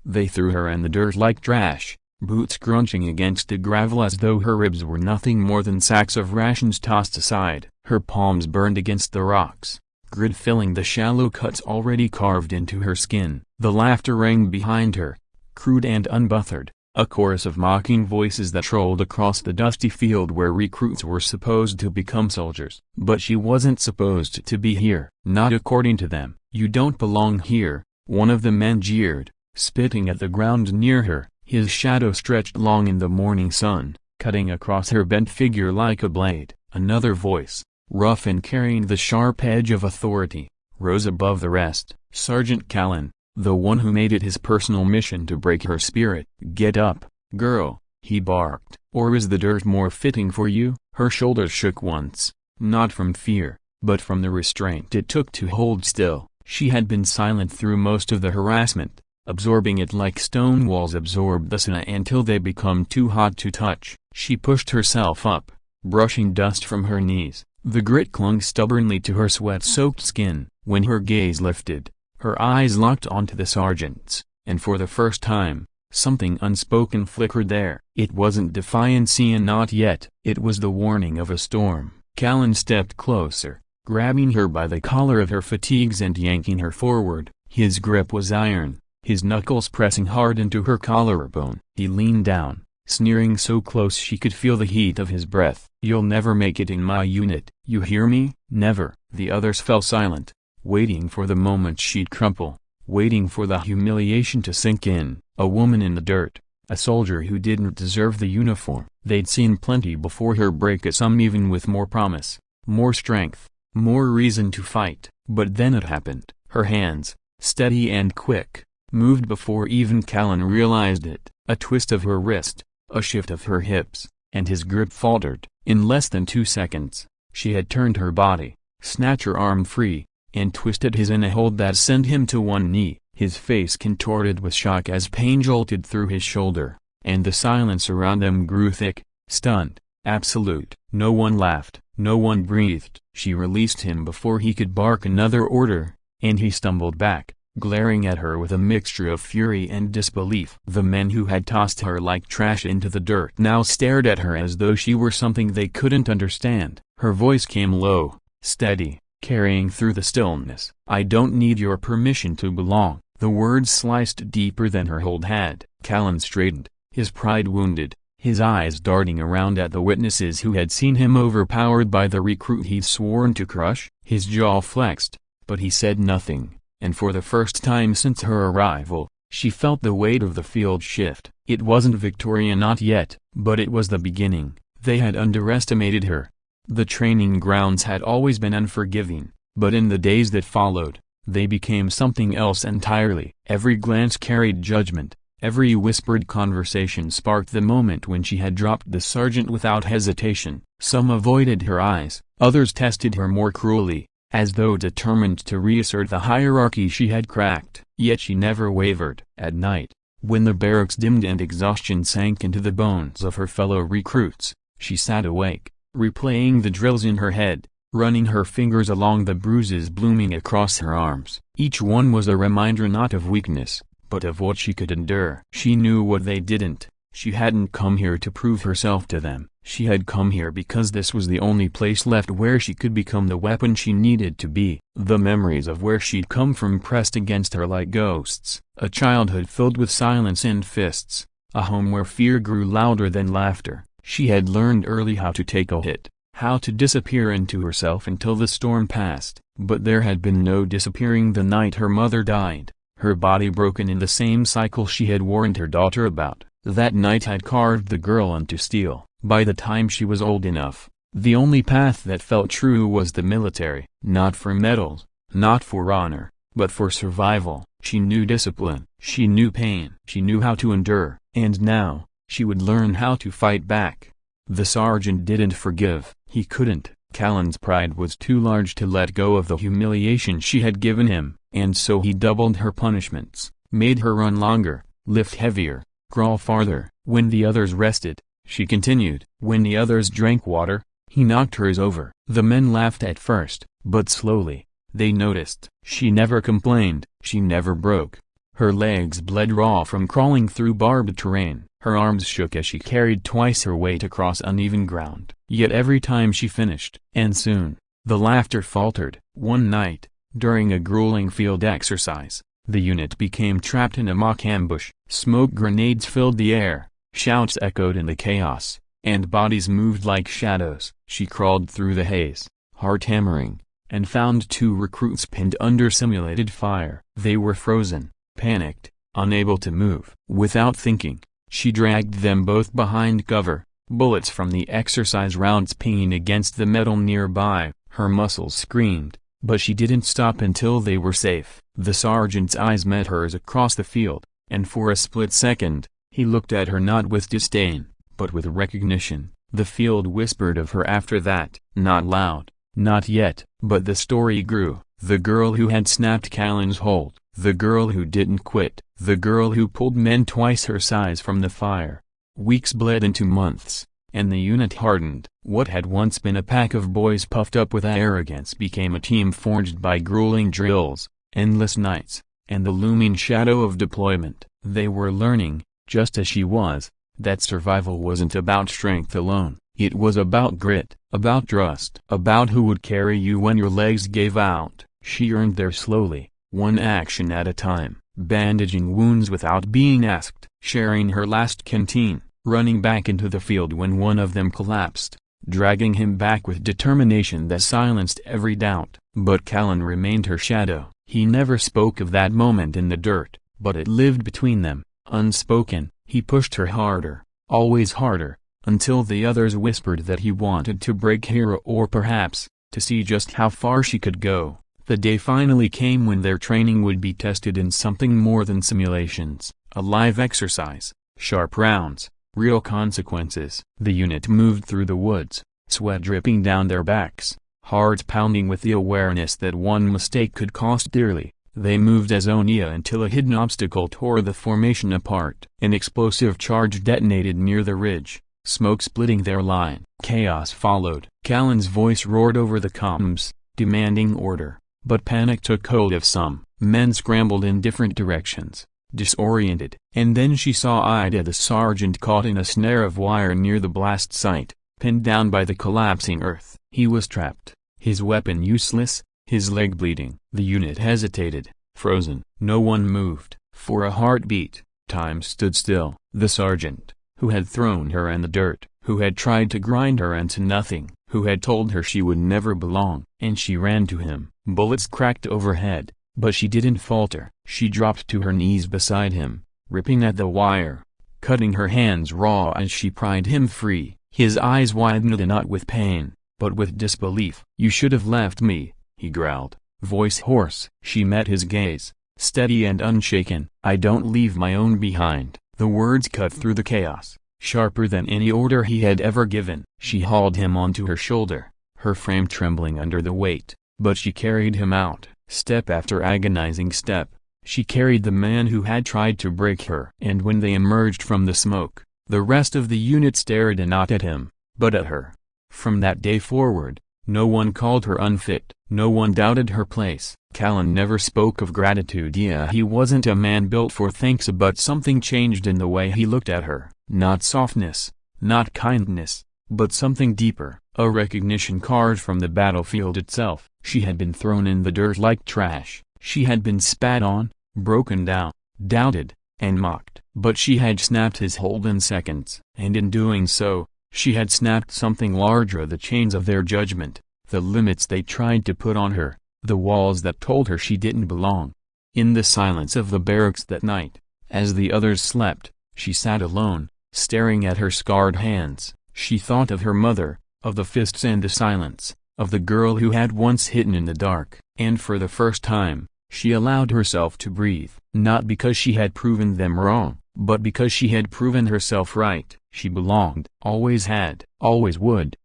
They threw her in the dirt like trash, boots crunching against the gravel as though her ribs were nothing more than sacks of rations tossed aside. Her palms burned against the rocks, grit filling the shallow cuts already carved into her skin. The laughter rang behind her, crude and unbothered, a chorus of mocking voices that trolled across the dusty field where recruits were supposed to become soldiers. But she wasn't supposed to be here. Not according to them. "You don't belong here," one of the men jeered, spitting at the ground near her. His shadow stretched long in the morning sun, cutting across her bent figure like a blade. Another voice, rough and carrying the sharp edge of authority, rose above the rest. "Sergeant Callen, the one who made it his personal mission to break her spirit. Get up, girl," he barked. "Or is the dirt more fitting for you?" Her shoulders shook once, not from fear, but from the restraint it took to hold still. She had been silent through most of the harassment, absorbing it like stone walls absorb the sauna until they become too hot to touch. She pushed herself up, brushing dust from her knees. The grit clung stubbornly to her sweat-soaked skin. When her gaze lifted, her eyes locked onto the sergeant's, and for the first time, something unspoken flickered there. It wasn't defiance, and not yet. It was the warning of a storm. Callen stepped closer, grabbing her by the collar of her fatigues and yanking her forward. His grip was iron, his knuckles pressing hard into her collarbone. He leaned down, sneering so close she could feel the heat of his breath. "You'll never make it in my unit, you hear me?" "Never." The others fell silent, waiting for the moment she'd crumple, waiting for the humiliation to sink in. A woman in the dirt, a soldier who didn't deserve the uniform. They'd seen plenty before her break, some even with more promise, more strength, more reason to fight. But then it happened. Her hands, steady and quick, moved before even Callen realized it. A twist of her wrist, a shift of her hips, and his grip faltered. In less than 2 seconds, she had turned her body, snatched her arm free, and twisted his in a hold that sent him to one knee. His face contorted with shock as pain jolted through his shoulder, and the silence around them grew thick, stunned, absolute. No one laughed, no one breathed. She released him before he could bark another order, and he stumbled back, glaring at her with a mixture of fury and disbelief. The men who had tossed her like trash into the dirt now stared at her as though she were something they couldn't understand. Her voice came low, steady, carrying through the stillness. "I don't need your permission to belong." The words sliced deeper than her hold had. Callen straightened, his pride wounded, his eyes darting around at the witnesses who had seen him overpowered by the recruit he'd sworn to crush. His jaw flexed, but he said nothing, and for the first time since her arrival, she felt the weight of the field shift. It wasn't Victoria, not yet, but it was the beginning. They had underestimated her. The training grounds had always been unforgiving, but in the days that followed, they became something else entirely. Every glance carried judgment, every whispered conversation sparked the moment when she had dropped the sergeant without hesitation. Some avoided her eyes, others tested her more cruelly, as though determined to reassert the hierarchy she had cracked. Yet she never wavered. At night, when the barracks dimmed and exhaustion sank into the bones of her fellow recruits, she sat awake, replaying the drills in her head, running her fingers along the bruises blooming across her arms. Each one was a reminder not of weakness, but of what she could endure. She knew what they didn't. She hadn't come here to prove herself to them. She had come here because this was the only place left where she could become the weapon she needed to be. The memories of where she'd come from pressed against her like ghosts. A childhood filled with silence and fists. A home where fear grew louder than laughter. She had learned early how to take a hit, how to disappear into herself until the storm passed. But there had been no disappearing the night her mother died, her body broken in the same cycle she had warned her daughter about. That night had carved the girl into steel. By the time she was old enough, the only path that felt true was the military. Not for medals, not for honor, but for survival. She knew discipline, she knew pain, she knew how to endure, and now, she would learn how to fight back. The sergeant didn't forgive. He couldn't. Callen's pride was too large to let go of the humiliation she had given him, and so he doubled her punishments, made her run longer, lift heavier, crawl farther. When the others rested, she continued. When the others drank water, he knocked hers over. The men laughed at first, but slowly, they noticed. She never complained, she never broke. Her legs bled raw from crawling through barbed terrain. Her arms shook as she carried twice her weight across uneven ground. Yet every time she finished. And soon, the laughter faltered. One night, during a grueling field exercise, the unit became trapped in a mock ambush. Smoke grenades filled the air, shouts echoed in the chaos, and bodies moved like shadows. She crawled through the haze, heart hammering, and found 2 recruits pinned under simulated fire. They were frozen, panicked, unable to move. Without thinking, she dragged them both behind cover, bullets from the exercise rounds pinging against the metal nearby. Her muscles screamed, but she didn't stop until they were safe. The sergeant's eyes met hers across the field, and for a split second, he looked at her not with disdain, but with recognition. The field whispered of her after that, not loud, not yet, but the story grew. The girl who had snapped Callen's hold, the girl who didn't quit, the girl who pulled men twice her size from the fire. Weeks bled into months, and the unit hardened. What had once been a pack of boys puffed up with arrogance became a team forged by grueling drills, endless nights, and the looming shadow of deployment. They were learning, just as she was, that survival wasn't about strength alone. It was about grit, about trust, about who would carry you when your legs gave out. She earned there slowly, one action at a time, bandaging wounds without being asked, sharing her last canteen, running back into the field when one of them collapsed, dragging him back with determination that silenced every doubt. But Callen remained her shadow. He never spoke of that moment in the dirt, but it lived between them, unspoken. He pushed her harder, always harder, until the others whispered that he wanted to break her, or perhaps, to see just how far she could go. The day finally came when their training would be tested in something more than simulations, a live exercise, sharp rounds, real consequences. The unit moved through the woods, sweat dripping down their backs, hearts pounding with the awareness that one mistake could cost dearly. They moved as Onia until a hidden obstacle tore the formation apart. An explosive charge detonated near the ridge, smoke splitting their line. Chaos followed. Callen's voice roared over the comms, demanding order, but panic took hold of some. Men scrambled in different directions, disoriented. And then she saw Ida, the sergeant, caught in a snare of wire near the blast site, pinned down by the collapsing earth. He was trapped, his weapon useless, his leg bleeding. The unit hesitated, frozen. No one moved. For a heartbeat, time stood still. The sergeant, who had thrown her in the dirt, who had tried to grind her into nothing, who had told her she would never belong. And she ran to him. Bullets cracked overhead, but she didn't falter. She dropped to her knees beside him, ripping at the wire, cutting her hands raw as she pried him free. His eyes widened, not with pain, but with disbelief. "You should have left me," he growled, voice hoarse. She met his gaze, steady and unshaken. "I don't leave my own behind." The words cut through the chaos, sharper than any order he had ever given. She hauled him onto her shoulder, her frame trembling under the weight, but she carried him out, step after agonizing step. She carried the man who had tried to break her. And when they emerged from the smoke, the rest of the unit stared not at him, but at her. From that day forward, no one called her unfit, no one doubted her place. Callen never spoke of gratitude. He wasn't a man built for thanks, but something changed in the way he looked at her. Not softness, not kindness, but something deeper, a recognition carved from the battlefield itself. She had been thrown in the dirt like trash. She had been spat on, broken down, doubted, and mocked. But she had snapped his hold in seconds. And in doing so, she had snapped something larger: the chains of their judgment, the limits they tried to put on her, the walls that told her she didn't belong. In the silence of the barracks that night, as the others slept, she sat alone, staring at her scarred hands. She thought of her mother, of the fists and the silence, of the girl who had once hidden in the dark. And for the first time, she allowed herself to breathe. Not because she had proven them wrong, but because she had proven herself right. She belonged, always had, always would.